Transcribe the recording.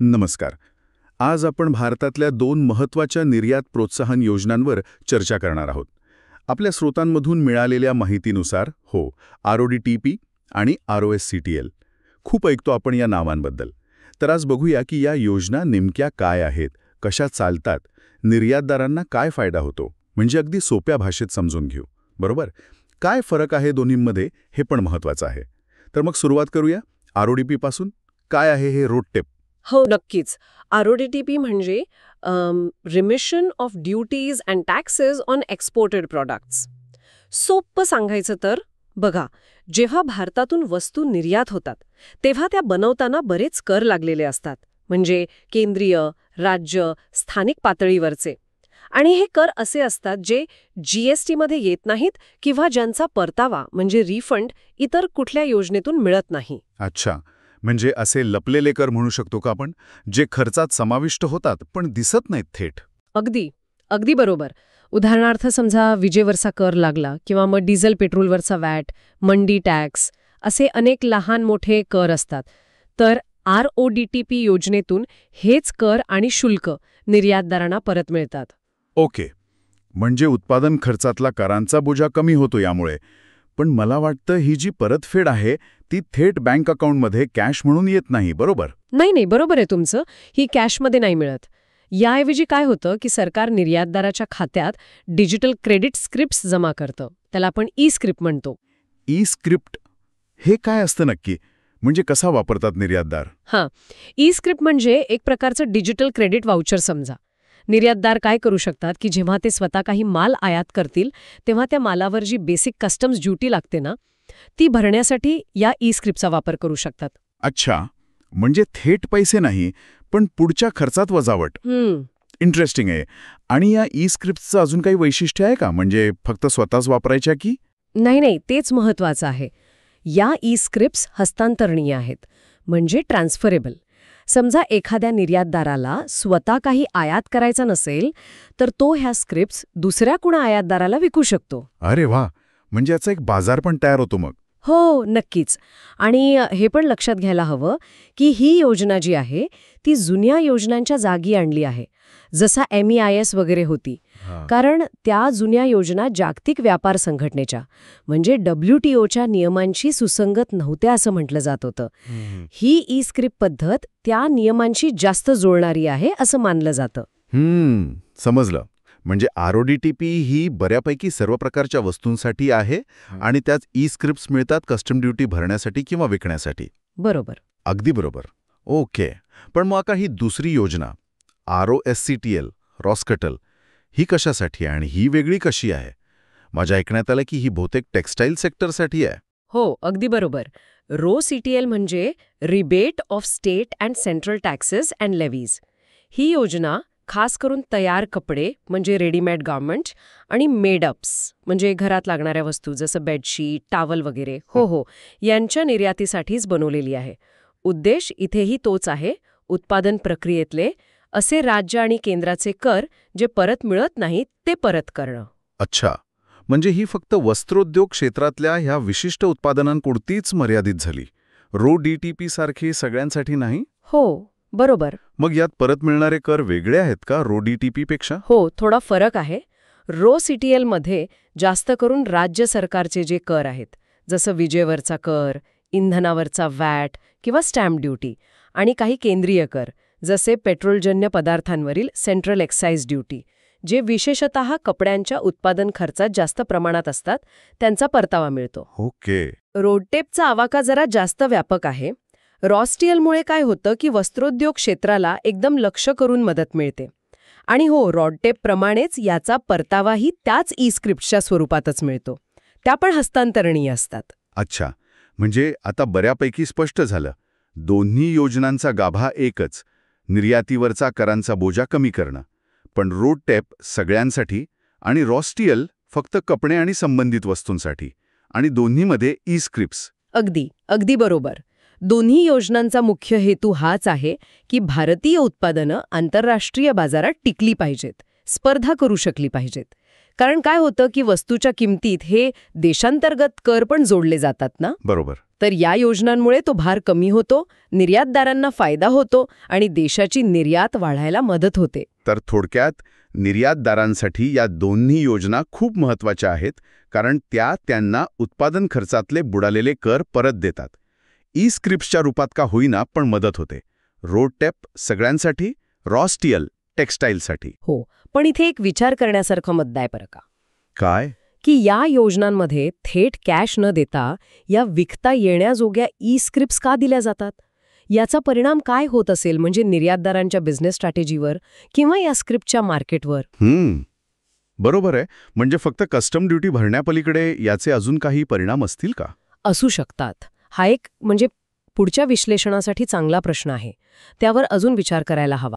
नमस्कार. आज आपण भारतातल्या 2 महत्त्वाच्या निर्यात प्रोत्साहन योजनांवर चर्चा करणार आहोत. आपल्या स्रोतांमधून मिळालेल्या माहितीनुसार RODTP आणि ROSCTL. खूप ऐकतो आपण या नावांबद्दल. तर आज बघूया की या योजना नेमक्या काय आहेत, कशा चालतात, निर्यातदारांना काय फायदा होतो, म्हणजे अगदी सोप्या भाषेत समजून घेऊ. बरोबर? काय फरक आहे दोन्हींमध्ये हे पण महत्त्वाचं आहे. तर मग सुरुवात करूया RODP पासून. काय आहे हे रोडटेप? हो, नक्कीच. RODTP म्हणजे remission of duties and taxes on exported products. सोप्पं सांगायचं तर बघा, जेव्हा भारतातून वस्तू निर्यात होतात तेव्हा त्या बनवताना बरेच कर लागलेले असतात, म्हणजे केंद्रीय, राज्य, स्थानिक पातळीवरचे. आणि हे कर असे असतात जे GST मध्ये येत नाहीत किंवा ज्यांचा परतावा म्हणजे रिफंड इतर कुठल्या योजनेतून मिळत नाही. अच्छा, म्हणजे असे लपलेले कर म्हणू शकतो का आपण, जे खर्चात समाविष्ट होतात पण दिसत नाहीत थेट? अगदी अगदी बरोबर. उदाहरणार्थ समजा विजेवरचा कर लागला किंवा मग डिझेल पेट्रोलवरचा वॅट, मंडी टॅक्स, असे अनेक लहान मोठे कर असतात. तर RODTP योजनेतून हेच कर आणि शुल्क निर्यातदारांना परत मिळतात. ओके, म्हणजे उत्पादन खर्चातला करांचा बोजा कमी होतो यामुळे. पण मला वाटतं ही जी परतफेड आहे ती थेट बँक अकाउंटमध्ये कॅश म्हणून येत नाही, बरोबर? नाही, बरोबर आहे तुमचं. ही कॅशमध्ये नाही मिळत. याऐवजी काय होतं की सरकार निर्यातदाराच्या खात्यात डिजिटल क्रेडिट स्क्रिप्ट्स जमा करतं. त्याला आपण ई-स्क्रिप्ट म्हणतो. ई-स्क्रिप्ट हे काय असतं नक्की? म्हणजे कसा वापरतात निर्यातदार? ई-स्क्रिप्ट म्हणजे एक प्रकारचं डिजिटल क्रेडिट वाउचर समजा. निर्यातदार काय करू शकतात की जेव्हा ते स्वतः काही माल आयात करतील तेव्हा त्या मालावर जी बेसिक कस्टम्स ड्युटी लागते ना, ती भरण्यासाठी या ई-स्क्रिप्टचा वापर करू शकतात. अच्छा, म्हणजे थेट पैसे नाही, पण पुढच्या खर्चात वजावट. इंटरेस्टिंग आहे. आणि या ई-स्क्रिप्टचं अजून काही वैशिष्ट्य आहे का? म्हणजे फक्त स्वतःच वापरायच्या की? नाही, तेच महत्वाचं आहे. या ई-स्क्रिप्ट्स हस्तांतरणीय आहेत, म्हणजे ट्रान्सफरेबल. समजा एखाद्या निर्यातदाराला स्वतः काही आयात करायचा नसेल तर तो ह्या स्क्रिप्ट्स दुसऱ्या कुणा आयातदाराला विकू शकतो. अरे वा, म्हणजे याचा एक बाजार पण तयार होतो मग. हो, नक्कीच. आणि हे पण लक्षात घ्यायला हवं की ही योजना जी आहे ती जुन्या योजनांच्या जागी आणली आहे, जसा MEIS वगैरे होती. कारण त्या जुन्या योजना जागतिक व्यापार संघटनेच्या म्हणजे WTOच्या नियमांशी सुसंगत नव्हत्या असं म्हटलं जात होतं. ही ई-स्क्रिप्ट पद्धत त्या नियमांशी जास्त जुळणारी आहे असं मानलं जातं. समजलं. म्हणजे RODTP ही बऱ्यापैकी सर्व प्रकारच्या वस्तूंसाठी आहे आणि त्यात ई-स्क्रिप्ट्स मिळतात कस्टम ड्युटी भरण्यासाठी किंवा विकण्यासाठी. बरोबर. अगदी बरोबर. ओके. पण मग आता ही दुसरी योजना ROSCTL ही कशासाठी आहे आणि ही वेगळी कशी आहे? माझ्या ऐकण्यात आलं की ही बहुतेक टेक्स्टाईल सेक्टरसाठी आहे. हो, अगदी बरोबर. ROSCTL म्हणजे rebate of state and central taxes and levies. ही योजना खास करून तयार कपडे म्हणजे रेडीमेड गार्मेंट्स आणि मेडअप्स म्हणजे घरात लागणाऱ्या वस्तू जसं बेडशीट, टॉवल वगैरे यांच्या निर्यातीसाठीच बनवलेली आहे. उद्देश इथेही तोच आहे, उत्पादन प्रक्रियेतले असे राज्य आणि केंद्राचे कर जे परत मिळत नाहीत ते परत करणं. अच्छा, म्हणजे ही फक्त वस्त्रोद्योग क्षेत्रातल्या ह्या विशिष्ट उत्पादनांपुरतीच मर्यादित झाली. RODTP सारखी सगळ्यांसाठी नाही? हो, बरोबर. मग यात परत मिळणारे कर वेगळे आहेत का RODTP पेक्षा? हो, थोडा फरक आहे. ROSCTL मध्ये जास्त करून राज्य सरकारचे जे कर आहेत, जसं विजेवरचा कर, इंधनावरचा वॅट किंवा स्टॅम्प ड्युटी, आणि काही केंद्रीय कर जसे पेट्रोलजन्य पदार्थांवरील सेंट्रल एक्साईज ड्युटी, जे विशेषतः कपड्यांच्या उत्पादन खर्चात जास्त प्रमाणात असतात, त्यांचा परतावा मिळतो. ओके. रोडटेपचा आवाका जरा जास्त व्यापक आहे. ROSCTLमुळे काय होतं की वस्त्रोद्योग क्षेत्राला एकदम लक्ष करून मदत मिळते. आणि हो, रोडटेपप्रमाणेच याचा परतावाही त्याच ई-स्क्रिप्टच्या स्वरूपातच मिळतो. त्या पण हस्तांतरणीय असतात. अच्छा, म्हणजे आता बऱ्यापैकी स्पष्ट झालं. दोन्ही योजनांचा गाभा एकच, निर्यातीवरचा करांचा बोजा कमी करणं. पण रोडटेप सगळ्यांसाठी आणि ROSCTL फक्त कपडे आणि संबंधित वस्तूंसाठी, आणि दोन्हीमध्ये ई-स्क्रिप्ट्स. अगदी बरोबर. दोन्ही योजनांचा मुख्य हेतू हाच आहे की भारतीय उत्पादनं आंतरराष्ट्रीय बाजारात टिकली पाहिजेत, स्पर्धा करू शकली पाहिजेत. कारण काय होतं की वस्तूच्या किमतीत हे देशांतर्गत कर पण जोडले जातात ना. बरोबर. तर या योजनांमुळे तो भार कमी होतो, निर्यातदारांना फायदा होतो आणि देशाची निर्यात वाढायला मदत होते. तर थोडक्यात निर्यातदारांसाठी या दोन्ही योजना खूप महत्त्वाच्या आहेत, कारण त्या त्यांना उत्पादन खर्चातले बुडालेले कर परत देतात. ई-स्क्रिप्ट्सच्या रूपात का होईना पण मदत होते. रोड टॅप सगळ्यांसाठी, रॉ स्टील टेक्स्टाईलसाठी. हो, पण इथे एक विचार करण्यासारखा मुद्दा आहे बरं का, काय? की या योजनांमध्ये थेट कॅश न देता या विकता येण्याजोग्या ई-स्क्रिप्ट्स का दिल्या जातात? याचा परिणाम काय होत असेल, म्हणजे निर्यातदारांच्या बिझनेस स्ट्रॅटेजीवर किंवा या स्क्रिप्टच्या मार्केटवर? बरोबर आहे. म्हणजे फक्त कस्टम ड्युटी भरण्यापलीकडे याचे अजून काही परिणाम असतील का? असू शकतात. हा एक म्हणजे पुढच्या विश्लेषणासाठी चांगला प्रश्न आहे. त्यावर अजून विचार करायला हवा.